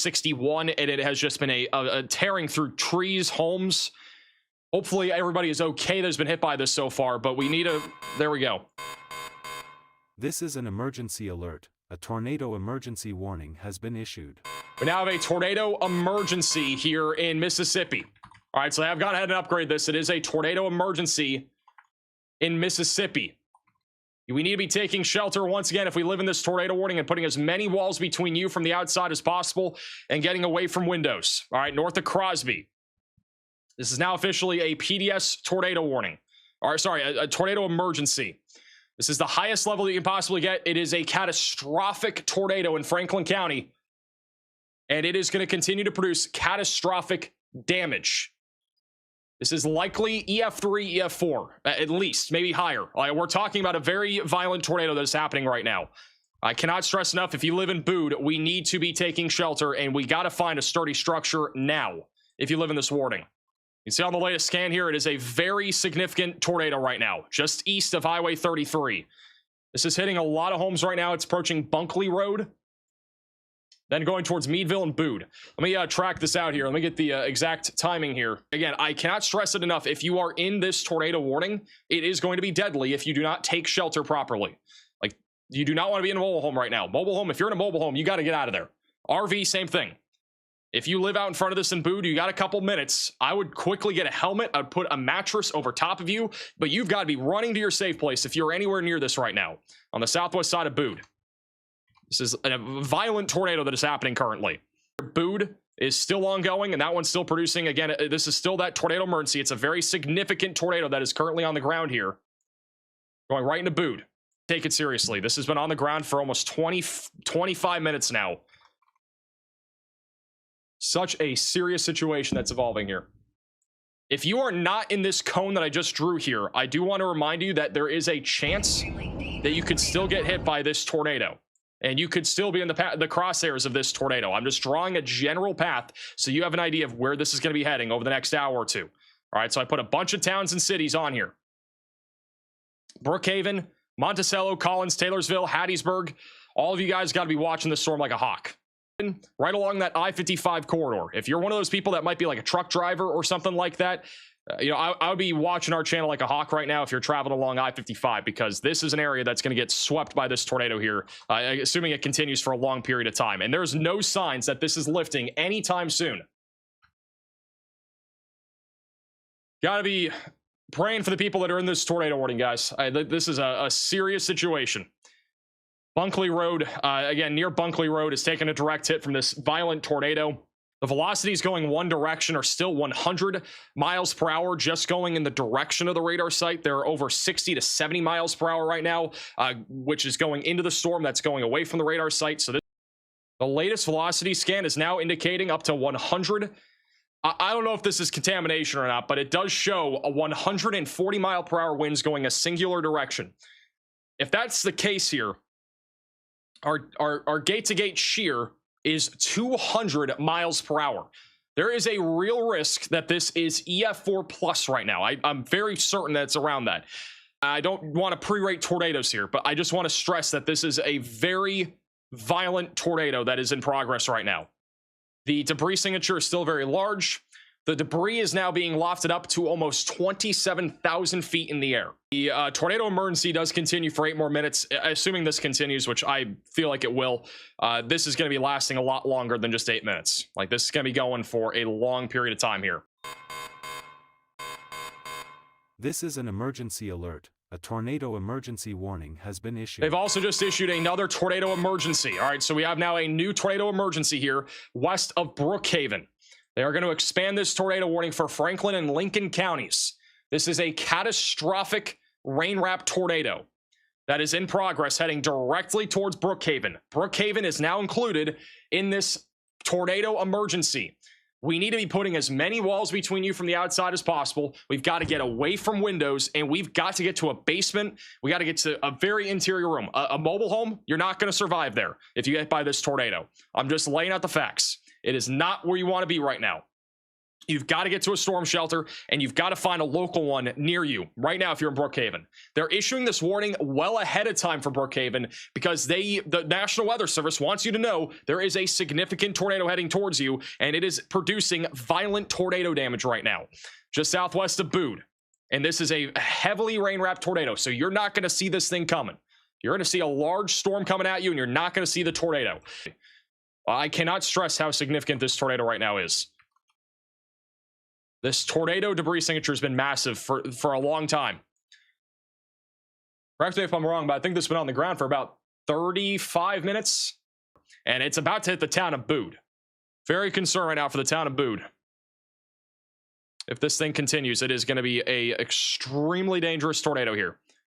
61, and it has just been a tearing through trees, homes. Hopefully everybody is okay that's been hit by this so far, but we need a... There we go. This is an emergency alert. A tornado emergency warning has been issued. We now have a tornado emergency here in Mississippi. All right, so I have gone ahead and upgraded this. It is a tornado emergency in Mississippi. We need to be taking shelter once again if we live in this tornado warning and putting as many walls between you from the outside as possible and getting away from windows. All right, north of Crosby. This is now officially a PDS tornado warning. Or sorry, a tornado emergency. This is the highest level that you can possibly get. It is a catastrophic tornado in Franklin County, and it is going to continue to produce catastrophic damage. This is likely EF3, EF4, at least, maybe higher. We're talking about a very violent tornado that is happening right now. I cannot stress enough, if you live in Bude, we need to be taking shelter, and we got to find a sturdy structure now if you live in this warning. You see on the latest scan here, it is a very significant tornado right now, just east of Highway 33. This is hitting a lot of homes right now. It's approaching Bunkley Road, then going towards Meadville and Bude. Let me track this out here. Let me get the exact timing here. Again, I cannot stress it enough. If you are in this tornado warning, it is going to be deadly if you do not take shelter properly. Like, you do not want to be in a mobile home right now. Mobile home, if you're in a mobile home, you got to get out of there. RV, same thing. If you live out in front of this in Bude, you got a couple minutes. I would quickly get a helmet. I'd put a mattress over top of you, but you've got to be running to your safe place if you're anywhere near this right now on the southwest side of Bude. This is a violent tornado that is happening currently. Bude is still ongoing, and that one's still producing. Again, this is still that tornado emergency. It's a very significant tornado that is currently on the ground here. Going right into Bude. Take it seriously. This has been on the ground for almost 25 minutes now. Such a serious situation that's evolving here. If you are not in this cone that I just drew here, I do want to remind you that there is a chance that you could still get hit by this tornado. And you could still be in the crosshairs of this tornado. I'm just drawing a general path so you have an idea of where this is going to be heading over the next hour or two. All right, so I put a bunch of towns and cities on here. Brook Haven, Monticello, Collins, Taylorsville, Hattiesburg. All of you guys got to be watching this storm like a hawk. Right along that I-55 corridor. If you're one of those people that might be like a truck driver or something like that, I would be watching our channel like a hawk right now if you're traveling along I-55, because this is an area that's going to get swept by this tornado here, assuming it continues for a long period of time. And there's no signs that this is lifting anytime soon. Gotta be praying for the people that are in this tornado warning, guys. This is a serious situation. Bunkley Road, again, near Bunkley Road, is taking a direct hit from this violent tornado. The velocities going one direction are still 100 miles per hour, just going in the direction of the radar site. They're over 60 to 70 miles per hour right now, which is going into the storm that's going away from the radar site. So the latest velocity scan is now indicating up to 100. I don't know if this is contamination or not, but it does show a 140 mile per hour winds going a singular direction. If that's the case here, our gate-to-gate shear is 200 miles per hour. There is a real risk that this is EF4 plus right now. I'm very certain that it's around that. I don't want to pre-rate tornadoes here, but I just want to stress that this is a very violent tornado that is in progress right now. The debris signature is still very large. The debris is now being lofted up to almost 27,000 feet in the air. The tornado emergency does continue for 8 more minutes, assuming this continues, which I feel like it will. This is going to be lasting a lot longer than just 8 minutes. Like, this is going to be going for a long period of time here. This is an emergency alert. A tornado emergency warning has been issued. They've also just issued another tornado emergency. All right, so we have now a new tornado emergency here west of Brook Haven. They are going to expand this tornado warning for Franklin and Lincoln counties. This is a catastrophic rain-wrapped tornado that is in progress heading directly towards Brook Haven. Brook Haven is now included in this tornado emergency. We need to be putting as many walls between you from the outside as possible. We've got to get away from windows, and we've got to get to a basement. We got to get to a very interior room. A mobile home, you're not going to survive there if you get by this tornado. I'm just laying out the facts. It is not where you want to be right now. You've got to get to a storm shelter, and you've got to find a local one near you right now if you're in Brook Haven. They're issuing this warning well ahead of time for Brook Haven because the National Weather Service wants you to know there is a significant tornado heading towards you, and it is producing violent tornado damage right now, just southwest of Bude. And this is a heavily rain-wrapped tornado, so you're not going to see this thing coming. You're going to see a large storm coming at you, and you're not going to see the tornado. I cannot stress how significant this tornado right now is. This tornado debris signature has been massive for a long time. Correct me if I'm wrong, but I think this has been on the ground for about 35 minutes. And it's about to hit the town of Bude. Very concerned right now for the town of Bude. If this thing continues, it is going to be an extremely dangerous tornado here.